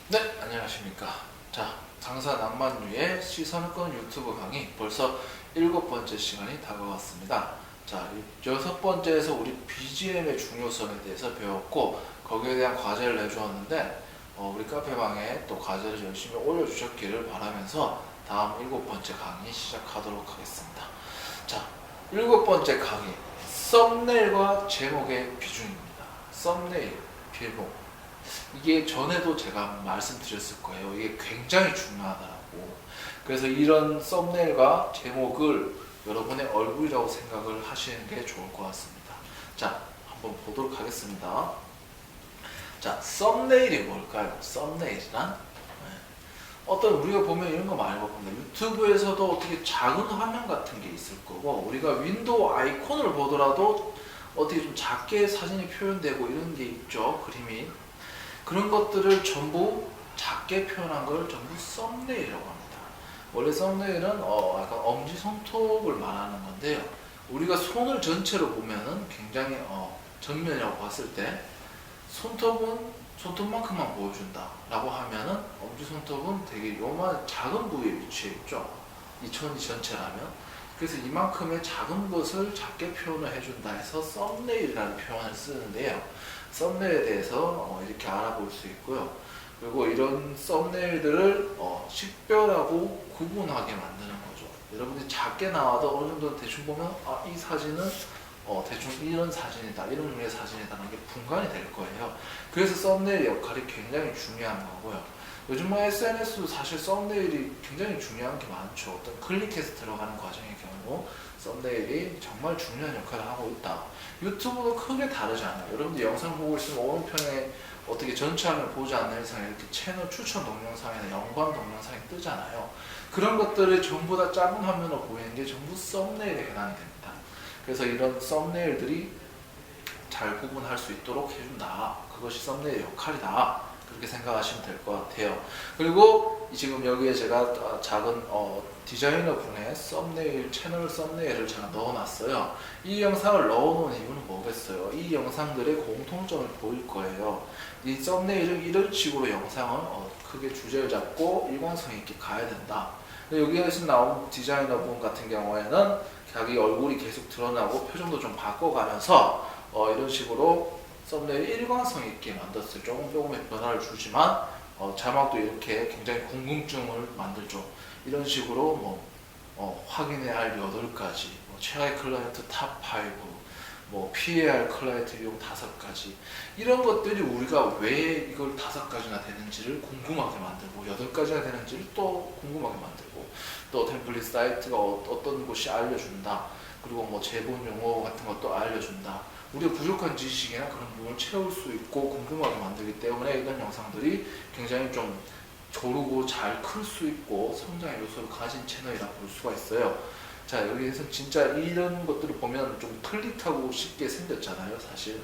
네, 안녕하십니까. 자, 장사 낭만류의 시선권 유튜브 강의 벌써 7번째 시간이 다가왔습니다. 자, 6번째에서 우리 BGM의 중요성에 대해서 배웠고 거기에 대한 과제를 내주었는데 우리 카페방에 또 과제를 열심히 올려주셨기를 바라면서 다음 7번째 강의 시작하도록 하겠습니다. 자, 7번째 강의 썸네일과 제목의 비중입니다. 썸네일, 제목 이게 전에도 제가 말씀드렸을 거예요. 이게 굉장히 중요하다고. 그래서 이런 썸네일과 제목을 여러분의 얼굴이라고 생각을 하시는 게 좋을 것 같습니다. 자, 한번 보도록 하겠습니다. 자, 썸네일이 뭘까요? 썸네일이란? 어떤 우리가 보면 이런 거 많이 봤습니다. 유튜브에서도 어떻게 작은 화면 같은 게 있을 거고, 우리가 윈도우 아이콘을 보더라도 어떻게 좀 작게 사진이 표현되고 이런 게 있죠. 그림이. 그런 것들을 전부 작게 표현한 걸 전부 썸네일이라고 합니다. 원래 썸네일은 약간 엄지손톱을 말하는 건데요. 우리가 손을 전체로 보면은 굉장히 전면이라고 봤을 때 손톱은 손톱만큼만 보여준다 라고 하면은 엄지손톱은 되게 요만 작은 부위에 위치해 있죠. 이 손이 전체라면. 그래서 이만큼의 작은 것을 작게 표현을 해준다 해서 썸네일이라는 표현을 쓰는데요. 썸네일에 대해서 이렇게 알아볼 수 있고요. 그리고 이런 썸네일들을 식별하고 구분하게 만드는 거죠. 여러분들이 작게 나와도 어느 정도 대충 보면 이 사진은 대충 이런 사진이다, 이런 류의 사진이다라는 게 분간이 될 거예요. 그래서 썸네일의 역할이 굉장히 중요한 거고요. 요즘 SNS도 사실 썸네일이 굉장히 중요한 게 많죠. 어떤 클릭해서 들어가는 과정의 경우 썸네일이 정말 중요한 역할을 하고 있다. 유튜브도 크게 다르지 않아요. 여러분들 영상 보고 있으면 오른편에 어떻게 전체 화면 보지 않는 이상 이렇게 채널 추천 동영상이나 연관 동영상이 뜨잖아요. 그런 것들이 전부 다 작은 화면으로 보이는 게 전부 썸네일에 해당이 됩니다. 그래서 이런 썸네일들이 잘 구분할 수 있도록 해준다. 그것이 썸네일의 역할이다. 그렇게 생각하시면 될 것 같아요. 그리고 지금 여기에 제가 작은 디자이너 분의 썸네일, 채널 썸네일을 제가 넣어놨어요. 이 영상을 넣어놓은 이유는 뭐겠어요? 이 영상들의 공통점을 보일 거예요. 이 썸네일은 이런 식으로 영상을 크게 주제를 잡고 일관성 있게 가야 된다. 여기에서 나온 디자이너 분 같은 경우에는 자기 얼굴이 계속 드러나고 표정도 좀 바꿔가면서 이런 식으로 썸네일 일관성 있게 만들었어요. 조금의 변화를 주지만 자막도 이렇게 굉장히 궁금증을 만들죠. 이런 식으로 확인해야 할 8가지, 최악의 클라이언트 탑 5, 피해야 할 클라이언트 비용 5가지, 이런 것들이 우리가 왜 이걸 5가지나 되는지를 궁금하게 만들고 8가지나 되는지를 또 궁금하게 만들고, 또 템플릿 사이트가 어떤 곳이 알려준다. 그리고 제본 용어 같은 것도 알려준다. 우리가 부족한 지식이나 그런 부분을 채울 수 있고 궁금하게 만들기 때문에 이런 영상들이 굉장히 좀 조르고 잘 클 수 있고 성장의 요소를 가진 채널이라 볼 수가 있어요. 자, 여기에서 진짜 이런 것들을 보면 좀 클릭하고 싶게 생겼잖아요. 사실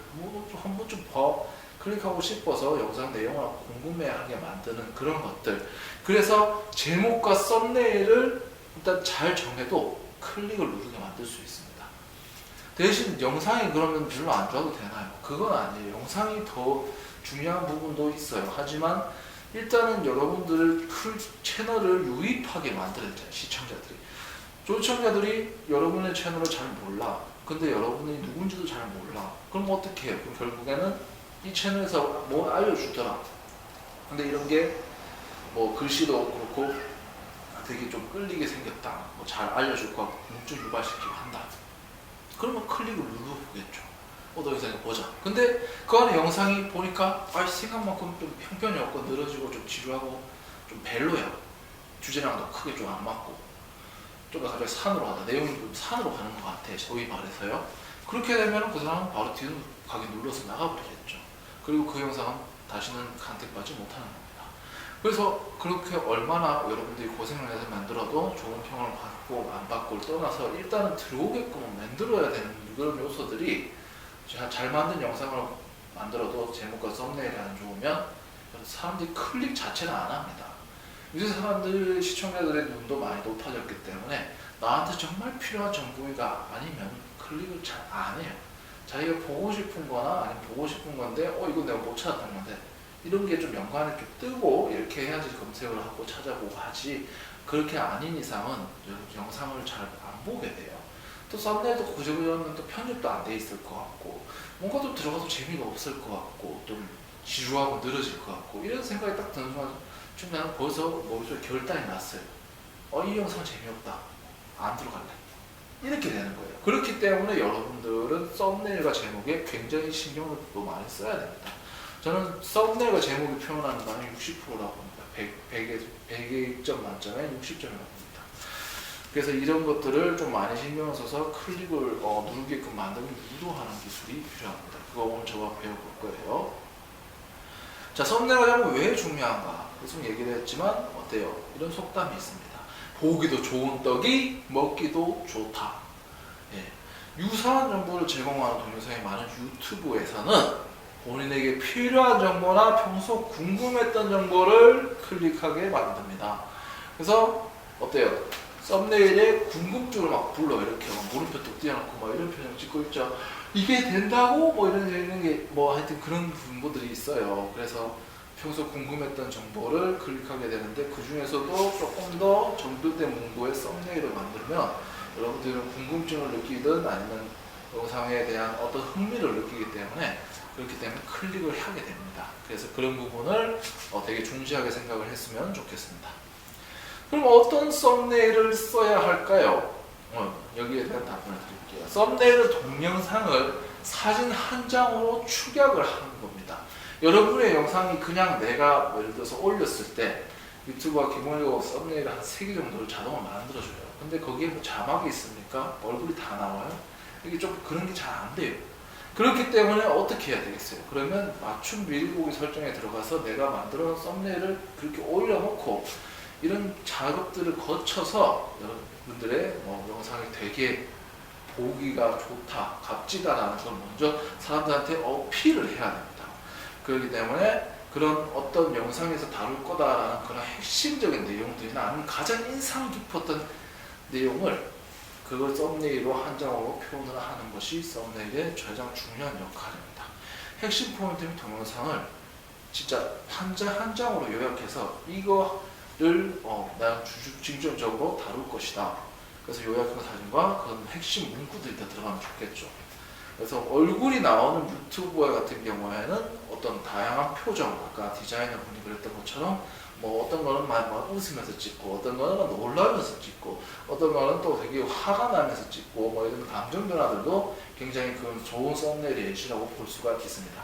한 번쯤 더 클릭하고 싶어서 영상 내용을 궁금해하게 만드는 그런 것들. 그래서 제목과 썸네일을 일단 잘 정해도 클릭을 누르게 만들 수 있습니다. 대신 영상이 그러면 별로 안 좋아도 되나요? 그건 아니에요. 영상이 더 중요한 부분도 있어요. 하지만 일단은 여러분들 채널을 유입하게 만들어야 돼요. 시청자들이. 시청자들이 여러분의 채널을 잘 몰라. 근데 여러분이 누군지도 잘 몰라. 그럼 어떻게 해요? 그럼 결국에는 이 채널에서 뭐 알려주더라. 근데 이런 게 글씨도 그렇고 되게 좀 끌리게 생겼다. 잘 알려줄 것 같고 궁금증 유발시키고 한다. 그러면 클릭을 눌러보겠죠. 너 영상 보자. 근데 그 안에 영상이 보니까 생각만큼 좀 형편이 없고 늘어지고 좀 지루하고 좀 별로야. 주제랑도 크게 좀 안 맞고 좀 갑자기 산으로 가다. 내용이 좀 산으로 가는 것 같아. 소위 말해서요. 그렇게 되면 그 사람은 바로 뒤로 가기 눌러서 나가버리겠죠. 그리고 그 영상은 다시는 간택받지 못하는 겁니다. 그래서 그렇게 얼마나 여러분들이 고생을 해서 만들어도 좋은 평을 받고 안 받고를 떠나서 일단은 들어오게끔 만들어야 되는 그런 요소들이 잘 만든 영상을 만들어도 제목과 썸네일이 안 좋으면 사람들이 클릭 자체를 안 합니다. 요새 사람들, 시청자들의 눈도 많이 높아졌기 때문에 나한테 정말 필요한 정보가 아니면 클릭을 잘 안 해요. 자기가 보고 싶은 거나 아니면 보고 싶은 건데 이거 내가 못 찾았던 건데 이런 게 좀 연관에 좀 뜨고 이렇게 해야지 검색을 하고 찾아보고 하지, 그렇게 아닌 이상은 영상을 잘 안 보게 돼요. 또 썸네일도 그저는 또 편집도 안 돼 있을 것 같고, 뭔가 좀 들어가도 재미가 없을 것 같고, 좀 지루하고 늘어질 것 같고, 이런 생각이 딱 드는 순간 좀 나는 벌써 머릿속에 결단이 났어요. 이 영상 재미없다, 안 들어갈래, 이렇게 되는 거예요. 그렇기 때문에 여러분들은 썸네일과 제목에 굉장히 신경을 또 많이 써야 됩니다. 저는 썸네일과 제목이 표현하는 바는 60%라고 봅니다. 100의 점 만점에 60점이라고 봅니다. 그래서 이런 것들을 좀 많이 신경을 써서 클릭을 누르게끔 만드는 유도하는 기술이 필요합니다. 그거 오늘 저와 배워볼 거예요. 자, 썸네일과 제목이 왜 중요한가? 계속 얘기를 했지만 어때요? 이런 속담이 있습니다. 보기도 좋은 떡이 먹기도 좋다. 예. 유사한 정보를 제공하는 동영상이 많은 유튜브에서는 본인에게 필요한 정보나 평소 궁금했던 정보를 클릭하게 만듭니다. 그래서 어때요? 썸네일에 궁금증을 막 불러, 이렇게 물음표 뚝 띄워놓고 막 이런 표정 찍고 있죠. 이게 된다고? 뭐 이런 게 뭐 하여튼 그런 분들이 있어요. 그래서 평소 궁금했던 정보를 클릭하게 되는데, 그 중에서도 조금 더 정돈된 문구의 썸네일을 만들면 여러분들은 궁금증을 느끼든 아니면 영상에 대한 어떤 흥미를 느끼기 때문에, 그렇기 때문에 클릭을 하게 됩니다. 그래서 그런 부분을 되게 중시하게 생각을 했으면 좋겠습니다. 그럼 어떤 썸네일을 써야 할까요? 여기에 대한 답변을 드릴게요. 썸네일은 동영상을 사진 한 장으로 축약을 하는 겁니다. 여러분의 영상이 그냥 내가 예를 들어서 올렸을 때 유튜브가 기본적으로 썸네일 한 3개 정도를 자동으로 만들어줘요. 근데 거기에 뭐 자막이 있습니까? 얼굴이 다 나와요? 이게 좀 그런 게 잘 안 돼요. 그렇기 때문에 어떻게 해야 되겠어요? 그러면 맞춤 미리 보기 설정에 들어가서 내가 만들어 놓은 썸네일을 그렇게 올려놓고 이런 작업들을 거쳐서 여러분들의 영상이 되게 보기가 좋다, 값지다라는 걸 먼저 사람들한테 어필을 해야 됩니다. 그렇기 때문에 그런 어떤 영상에서 다룰 거다라는 그런 핵심적인 내용들이나 아니면 가장 인상 깊었던 내용을 그걸 썸네일로 한 장으로 표현을 하는 것이 썸네일의 가장 중요한 역할입니다. 핵심 포인트는 동영상을 진짜 한 장으로 요약해서 이거를 난 중점적으로 다룰 것이다. 그래서 요약한 사진과 그런 핵심 문구들이 다 들어가면 좋겠죠. 그래서 얼굴이 나오는 유튜버 같은 경우에는 어떤 다양한 표정, 아까 디자이너 분이 그랬던 것처럼 뭐 어떤 거는 막 웃으면서 찍고, 어떤 거는 놀라면서 찍고, 어떤 거는 또 되게 화가 나면서 찍고, 뭐 이런 감정 변화들도 굉장히 그 좋은 썸네일의 예시라고 볼 수가 있습니다.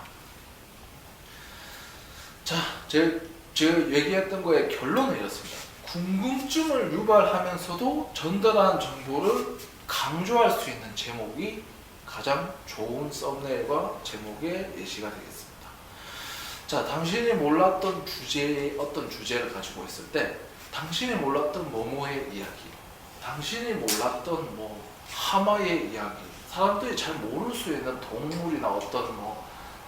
자, 제가 얘기했던 거의 결론은 이렇습니다. 궁금증을 유발하면서도 전달하는 정보를 강조할 수 있는 제목이 가장 좋은 썸네일과 제목의 예시가 되겠습니다. 자, 당신이 몰랐던 어떤 주제를 가지고 있을 때, 당신이 몰랐던 뭐뭐의 이야기, 당신이 몰랐던 하마의 이야기, 사람들이 잘 모를 수 있는 동물이나 어떤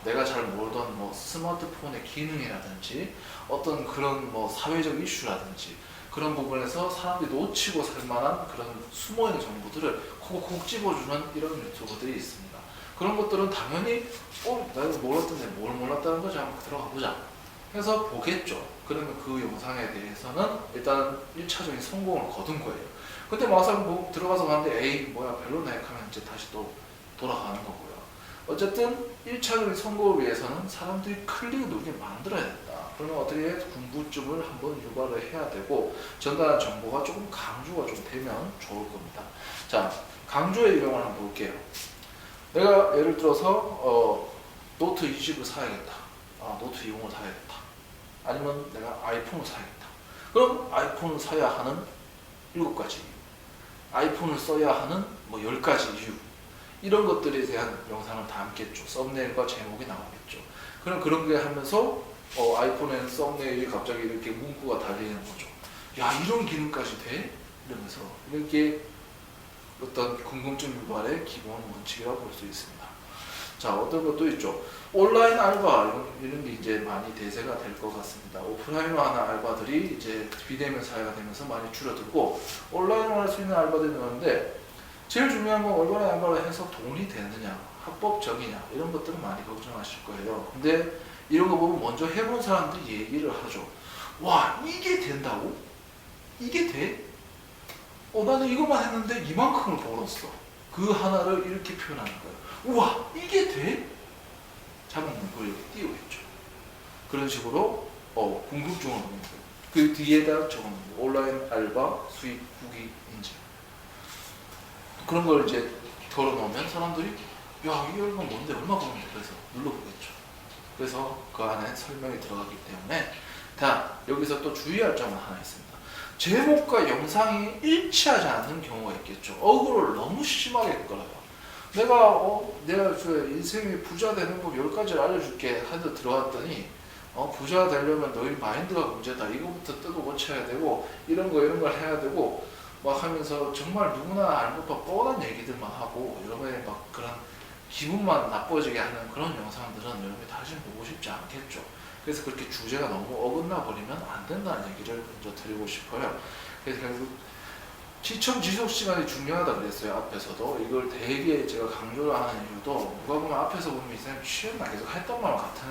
내가 잘 모르던 스마트폰의 기능이라든지 어떤 그런 사회적 이슈라든지 그런 부분에서 사람들이 놓치고 살만한 그런 숨어있는 정보들을 콕콕 집어주는 이런 유튜버들이 있습니다. 그런 것들은 당연히 내가 몰랐던데 뭘 몰랐다는 거지, 한번 들어가 보자 해서 보겠죠. 그러면 그 영상에 대해서는 일단 1차적인 성공을 거둔 거예요. 근데 막상 들어가서 봤는데 에이 뭐야 별로네 하면 이제 다시 또 돌아가는 거고요. 어쨌든 1차적인 성공을 위해서는 사람들이 클릭 누르게 만들어야 된다. 그러면 어떻게 궁금증을 한번 유발을 해야 되고, 전달한 정보가 조금 강조가 좀 되면 좋을 겁니다. 자, 강조의 유형을 한번 볼게요. 내가 예를 들어서 노트 20을 사야겠다. 노트 20을 사야겠다. 아니면 내가 아이폰을 사야겠다. 그럼 아이폰을 사야 하는 7가지 이유, 아이폰을 써야 하는 10가지 이유, 이런 것들에 대한 영상을 담겠죠. 썸네일과 제목이 나오겠죠. 그럼 그런 게 하면서 아이폰에는 썸네일이 갑자기 이렇게 문구가 달리는 거죠. 야, 이런 기능까지 돼? 이러면서 이렇게 어떤 궁금증 유발의 기본 원칙이라고 볼 수 있습니다. 자, 어떤 것도 있죠. 온라인 알바 이런 게 이제 많이 대세가 될 것 같습니다. 오프라인으로 하는 알바들이 이제 비대면 사회가 되면서 많이 줄어들고 온라인으로 할 수 있는 알바들이 늘었는데, 제일 중요한 건 얼마나 알바를 해서 돈이 되느냐. 합법적이냐 이런 것들은 많이 걱정하실 거예요. 근데 이런 거 보면 먼저 해본 사람들이 얘기를 하죠. 와, 이게 된다고? 이게 돼? 나는 이것만 했는데 이만큼을 벌었어. 그 하나를 이렇게 표현하는 거예요. 우와, 이게 돼? 자본금 그걸 여기 띄우겠죠. 그런 식으로 궁금증을 넣는 거예요. 그 뒤에다 적어놓는 거예요. 온라인 알바 수익 후기 인증. 그런 걸 이제 덜어놓으면 사람들이 야, 이게 얼마 뭔데? 얼마 버는데? 그래서 눌러보겠죠. 그래서 그 안에 설명이 들어가기 때문에 여기서 또 주의할 점은 하나 있습니다. 제목과 영상이 일치하지 않는 경우가 있겠죠. 어그로를 너무 심하게 끌어요. 내가 인생의 부자 되는 법 10가지를 알려줄게 하도 들어왔더니 부자가 되려면 너희 마인드가 문제다. 이거부터 뜯어 고쳐야 되고 이런 걸 해야 되고 막 하면서 정말 누구나 알 법한 뻔한 얘기들만 하고 여러분의 막 그런 기분만 나빠지게 하는 그런 영상들은 여러분이 다시 보고 싶지 않겠죠. 그래서 그렇게 주제가 너무 어긋나 버리면 안 된다는 얘기를 먼저 드리고 싶어요. 그래서 결국 시청 지속 시간이 중요하다 그랬어요. 앞에서도 이걸 되게 제가 강조를 하는 이유도 누가 보면 앞에서 보면 이 사람이 취했나 계속 했던 말 같은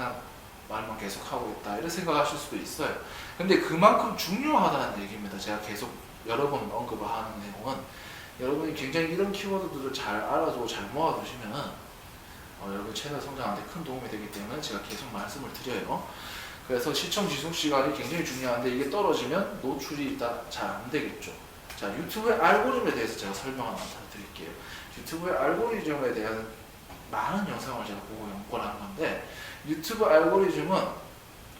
말만 계속 하고 있다 이런 생각하실 수도 있어요. 근데 그만큼 중요하다는 얘기입니다. 제가 계속 여러 번 언급을 하는 내용은 여러분이 굉장히 이런 키워드들을 잘 알아두고 잘 모아두시면 여러분 채널 성장하는데 큰 도움이 되기 때문에 제가 계속 말씀을 드려요. 그래서 시청 지속 시간이 굉장히 중요한데 이게 떨어지면 노출이 일단 잘 안 되겠죠. 자, 유튜브의 알고리즘에 대해서 제가 설명을 하나 드릴게요. 유튜브의 알고리즘에 대한 많은 영상을 제가 보고 연구를 한 건데 유튜브 알고리즘은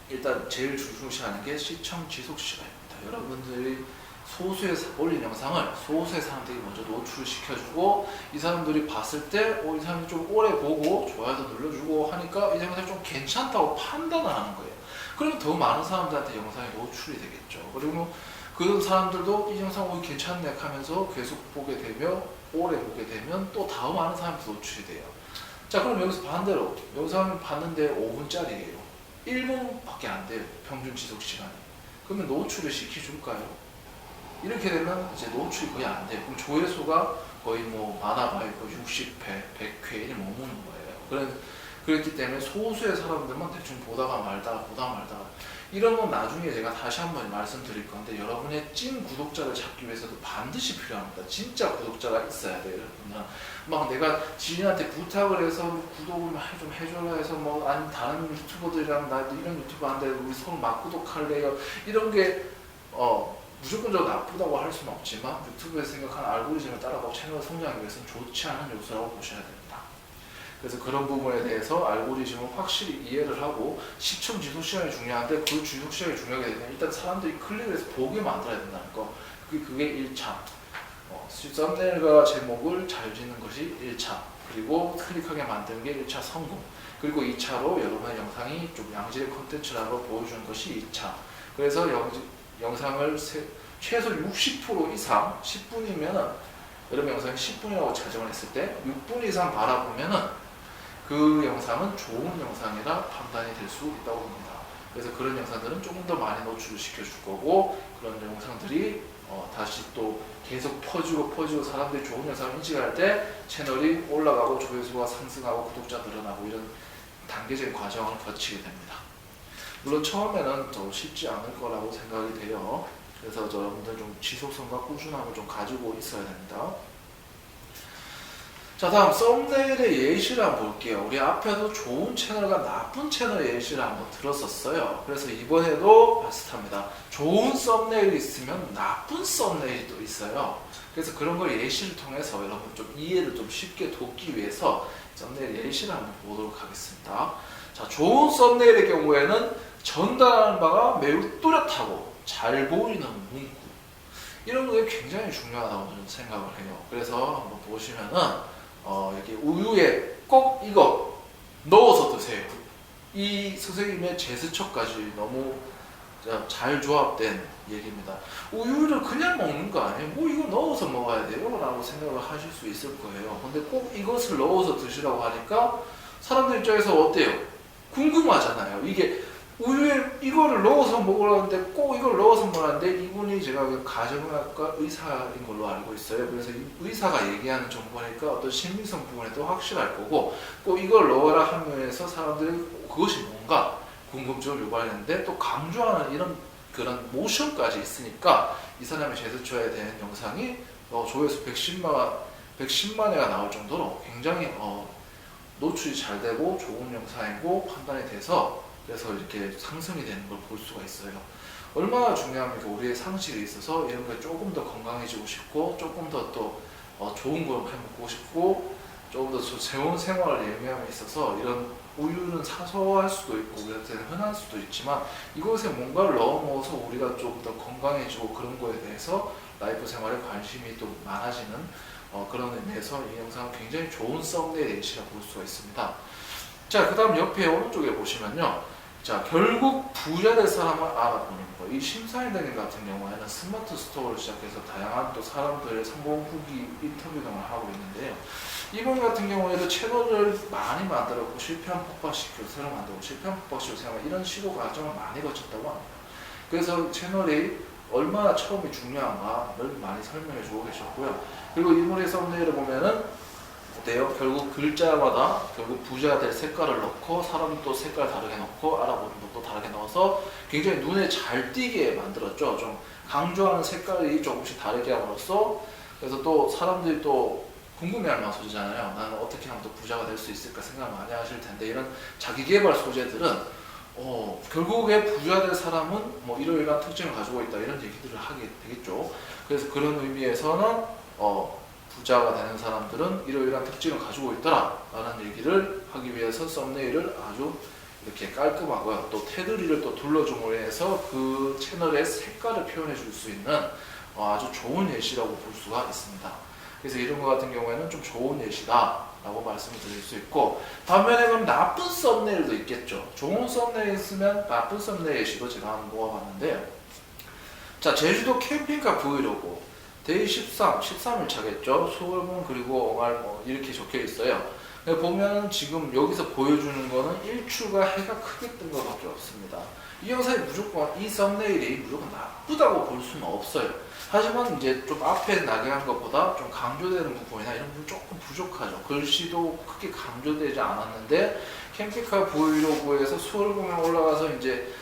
일단 제일 중요시하는 게 시청 지속 시간입니다. 여러분들이 소수의 올린 영상을 소수의 사람들이 먼저 노출을 시켜주고 이 사람들이 봤을 때 이 사람이 좀 오래 보고 좋아요도 눌러주고 하니까 이 영상이 좀 괜찮다고 판단을 하는 거예요. 그러면 더 많은 사람들한테 영상이 노출이 되겠죠. 그리고 그 사람들도 이 영상 괜찮네 하면서 계속 보게 되면 오래 보게 되면 또 다음 많은 사람한테 노출이 돼요. 자, 그럼 여기서 반대로 영상을 봤는데 5분짜리예요. 1분밖에 안 돼요. 평균 지속 시간이. 그러면 노출을 시켜줄까요? 이렇게 되면 이제 노출이 거의 안 돼요. 그럼 조회수가 거의 많아봐야 60회, 100회 이렇게 머무는 거예요. 그렇기 때문에 소수의 사람들만 대충 보다가 말다가 이런 건 나중에 제가 다시 한번 말씀드릴 건데 여러분의 찐 구독자를 찾기 위해서도 반드시 필요합니다. 진짜 구독자가 있어야 돼요. 여러분은 막 내가 지인한테 부탁을 해서 구독을 좀 해줘라 해서 아니 다른 유튜버들이랑 나 이런 유튜브 한데 우리 서로 막 구독할래요. 이런 게 무조건적으로 나쁘다고 할 수는 없지만 유튜브에서 생각하는 알고리즘을 따라가고 채널을 성장하기 위해서는 좋지 않은 요소라고 보셔야 됩니다. 그래서 그런 부분에 대해서 알고리즘을 확실히 이해를 하고 시청 지속 시간이 중요한데 그 지속 시간이 중요하게 되면 일단 사람들이 클릭을 해서 보게 만들어야 된다는 거. 그게 1차. 썸네일과 제목을 잘 짓는 것이 1차. 그리고 클릭하게 만드는 게 1차 성공. 그리고 2차로 여러분의 영상이 좀 양질의 콘텐츠라고 보여주는 것이 2차. 그래서 영상을 최소 60% 이상 10분이면 여러분 영상이 10분이라고 자정을 했을 때 6분 이상 바라보면은 그 영상은 좋은 영상이라 판단이 될 수 있다고 봅니다. 그래서 그런 영상들은 조금 더 많이 노출을 시켜줄 거고 그런 영상들이 다시 또 계속 퍼지고 사람들이 좋은 영상을 인식할 때 채널이 올라가고 조회수가 상승하고 구독자 늘어나고 이런 단계적인 과정을 거치게 됩니다. 물론 처음에는 더 쉽지 않을 거라고 생각이 돼요. 그래서 여러분들 좀 지속성과 꾸준함을 좀 가지고 있어야 됩니다. 자, 다음 썸네일의 예시를 한번 볼게요. 우리 앞에도 좋은 채널과 나쁜 채널의 예시를 한번 들었었어요. 그래서 이번에도 비슷합니다. 좋은 썸네일이 있으면 나쁜 썸네일도 있어요. 그래서 그런 걸 예시를 통해서 여러분 좀 이해를 좀 쉽게 돕기 위해서 썸네일 예시를 한번 보도록 하겠습니다. 자, 좋은 썸네일의 경우에는 전달하는 바가 매우 뚜렷하고 잘 보이는 문구 이런 게 굉장히 중요하다고 저는 생각을 해요. 그래서 한번 보시면은 여기 우유에 꼭 이거 넣어서 드세요. 이 선생님의 제스처까지 너무 잘 조합된 얘기입니다. 우유를 그냥 먹는 거 아니에요? 이거 넣어서 먹어야 돼요? 라고 생각을 하실 수 있을 거예요. 근데 꼭 이것을 넣어서 드시라고 하니까 사람들 입장에서 어때요? 궁금하잖아요. 이게 우유에 이거를 넣어서 먹으라는데 꼭 이걸 넣어서 먹으라는데 이분이 제가 그 가정의학과 의사인 걸로 알고 있어요. 그래서 이 의사가 얘기하는 정보니까 어떤 심리성 부분에도 확실할 거고 꼭 이걸 넣어라 하면서 사람들이 그것이 뭔가 궁금증을 유발했는데 또 강조하는 이런 그런 모션까지 있으니까 이 사람의 제스처에 대한 영상이 조회수 110만 회가 나올 정도로 굉장히 노출이 잘 되고 좋은 영상이고 판단이 돼서 그래서 이렇게 상승이 되는 걸 볼 수가 있어요. 얼마나 중요합니까? 우리의 상식에 있어서 이런 걸 조금 더 건강해지고 싶고 조금 더 또 좋은 걸 해먹고 싶고 조금 더 좋은 생활을 영위함에 있어서 이런 우유는 사소할 수도 있고 우리한테는 흔할 수도 있지만 이것에 뭔가를 넣어 먹어서 우리가 좀 더 건강해지고 그런 거에 대해서 라이프 생활에 관심이 또 많아지는 그런 의미에서 이 영상은 굉장히 좋은 썸네일 예시라고 볼 수가 있습니다. 자, 그 다음 옆에 오른쪽에 보시면요. 자, 결국 부자 될 사람을 알아보는 거. 이 심사위원님 같은 경우에는 스마트 스토어를 시작해서 다양한 또 사람들의 성공 후기 인터뷰 등을 하고 있는데요. 이분 같은 경우에도 채널을 많이 만들었고 실패한 폭발시키고 새로 만들고 실패한 폭발시키고 새로 이런 시도 과정을 많이 거쳤다고 합니다. 그래서 채널이 얼마나 처음이 중요한가를 많이 설명해 주고 계셨고요. 그리고 이분의 썸네일을 보면은 어때요? 결국 글자마다 결국 부자가 될 색깔을 넣고 사람도 색깔 다르게 넣고 알아보는 것도 다르게 넣어서 굉장히 눈에 잘 띄게 만들었죠. 좀 강조하는 색깔이 조금씩 다르게 함으로써 그래서 또 사람들이 또 궁금해할 만한 소재잖아요. 나는 어떻게 하면 또 부자가 될 수 있을까 생각 많이 하실 텐데 이런 자기개발 소재들은 결국에 부자 될 사람은 뭐 이러이러한 특징을 가지고 있다 이런 얘기들을 하게 되겠죠. 그래서 그런 의미에서는 부자가 되는 사람들은 이러이러한 특징을 가지고 있더라 라는 얘기를 하기 위해서 썸네일을 아주 이렇게 깔끔하고요. 또 테두리를 또 둘러줌으로 해서 그 채널의 색깔을 표현해 줄 수 있는 아주 좋은 예시라고 볼 수가 있습니다. 그래서 이런 것 같은 경우에는 좀 좋은 예시다 라고 말씀을 드릴 수 있고 반면에 그럼 나쁜 썸네일도 있겠죠. 좋은 썸네일 있으면 나쁜 썸네일 예시도 제가 한번 모아봤는데요. 자, 제주도 캠핑카 브이로그 데이 13일 차겠죠. 수월문 그리고 엉알 뭐 이렇게 적혀 있어요. 보면 지금 여기서 보여주는 거는 일출과 해가 크게 뜬 것밖에 없습니다. 이 영상이 무조건 이 썸네일이 무조건 나쁘다고 볼 수는 없어요. 하지만 이제 좀 앞에 나게 한 것보다 좀 강조되는 부분이나 이런 부분 조금 부족하죠. 글씨도 크게 강조되지 않았는데 캠핑카 브이로그에서 수월공에 올라가서 이제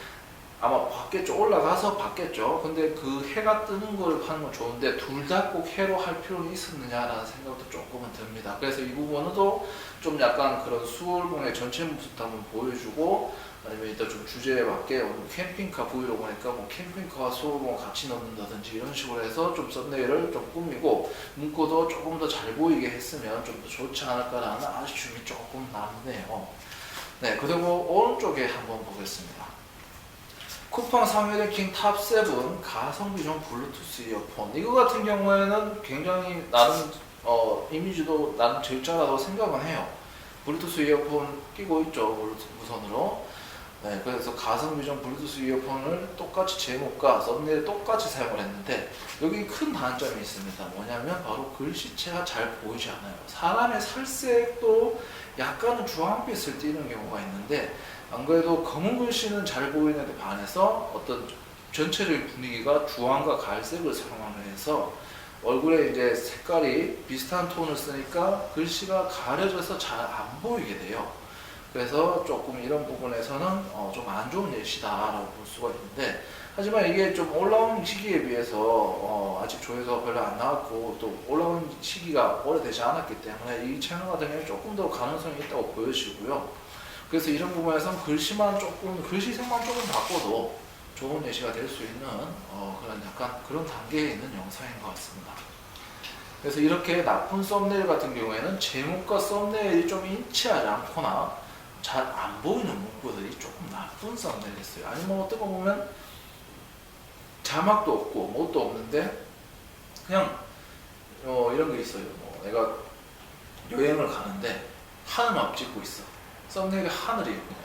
아마 봤겠죠. 올라가서 봤겠죠. 근데 그 해가 뜨는 걸 하는 건 좋은데 둘 다 꼭 해로 할 필요는 있었느냐라는 생각도 조금은 듭니다. 그래서 이 부분도 좀 약간 그런 수월공의 전체 모습도 한번 보여주고 아니면 일단 좀 주제에 맞게 캠핑카 브이로그니까 뭐 캠핑카와 수월공 같이 넣는다든지 이런 식으로 해서 좀 썸네일을 좀 꾸미고 문구도 조금 더 잘 보이게 했으면 좀 더 좋지 않을까라는 아쉬움이 조금 남네요. 네, 그리고 오른쪽에 한번 보겠습니다. 쿠팡 상위 랭킹 탑7 가성비 좋은 블루투스 이어폰. 이거 같은 경우에는 굉장히 나름 이미지도 나름 적절하다고 생각은 해요. 블루투스 이어폰 끼고 있죠. 무선으로. 네, 그래서 가성비 좋은 블루투스 이어폰을 똑같이 제목과 썸네일 똑같이 사용을 했는데 여기 큰 단점이 있습니다. 뭐냐면 바로 글씨체가 잘 보이지 않아요. 사람의 살색도 약간은 주황빛을 띠는 경우가 있는데 안 그래도 검은 글씨는 잘 보이는데 반해서 어떤 전체적인 분위기가 주황과 갈색을 사용하면서 얼굴에 이제 색깔이 비슷한 톤을 쓰니까 글씨가 가려져서 잘 안 보이게 돼요. 그래서 조금 이런 부분에서는 좀 안 좋은 예시다라고 볼 수가 있는데 하지만 이게 좀 올라온 시기에 비해서 아직 조회수가 별로 안 나왔고 또 올라온 시기가 오래되지 않았기 때문에 이 채널 같은 경우에 조금 더 가능성이 있다고 보여지고요. 그래서 이런 부분에서는 글씨색만 조금 바꿔도 좋은 예시가 될 수 있는 그런 약간 그런 단계에 있는 영상인 것 같습니다. 그래서 이렇게 나쁜 썸네일 같은 경우에는 제목과 썸네일이 좀 일치하지 않거나 잘 안 보이는 문구들이 조금 나쁜 썸네일이었어요. 아니면 어떤 거 보면 자막도 없고 뭣도 없는데 그냥 이런 게 있어요. 내가 여행을 가는데 하늘만 찍고 있어. 썸네일이 하늘이에요. 그냥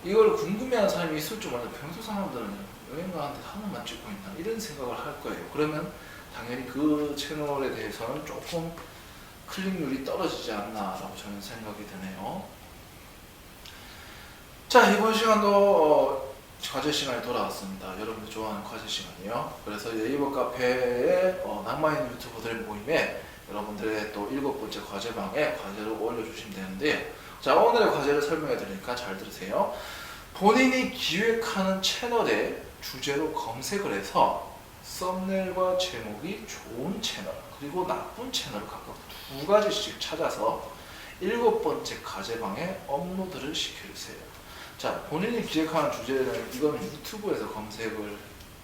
이걸 궁금해하는 사람이 있을 줄 몰라도 평소 사람들은 여행 가는데 하늘만 찍고 있나 이런 생각을 할 거예요. 그러면 당연히 그 채널에 대해서는 조금 클릭률이 떨어지지 않나라고 저는 생각이 드네요. 자, 이번 시간도 과제 시간이 돌아왔습니다. 여러분들 좋아하는 과제 시간이요. 그래서 네이버 카페에 낭만있는 유튜버들 모임에 여러분들의 또 7번째 과제방에 과제를 올려주시면 되는데, 자, 오늘의 과제를 설명해 드리니까 잘 들으세요. 본인이 기획하는 채널의 주제로 검색을 해서 썸네일과 제목이 좋은 채널 그리고 나쁜 채널을 각각 2가지씩 찾아서 7번째 과제방에 업로드를 시켜주세요. 자, 본인이 기획하는 주제는 이거는 유튜브에서 검색을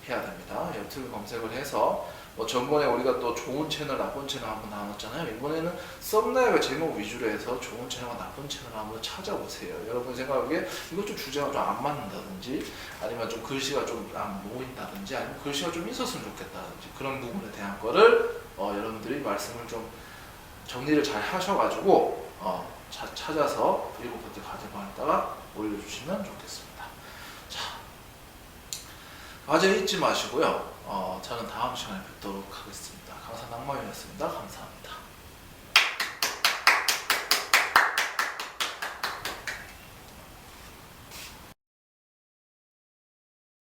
해야 됩니다. 유튜브 검색을 해서 전번에 우리가 또 좋은 채널, 나쁜 채널 한번 나눴잖아요. 이번에는 썸네일과 제목 위주로 해서 좋은 채널과 나쁜 채널을 한번 찾아보세요. 여러분 생각하기에 이것 좀 주제가 좀 안 맞는다든지, 아니면 좀 글씨가 좀 안 보인다든지, 아니면 글씨가 좀 있었으면 좋겠다든지, 그런 부분에 대한 거를 여러분들이 말씀을 좀 정리를 잘 하셔가지고 찾아서 7번째 과제방에다가 올려주시면 좋겠습니다. 자, 과제 잊지 마시고요. 저는 다음 시간에 뵙도록 하겠습니다. 강사 낭만이었습니다. 감사합니다.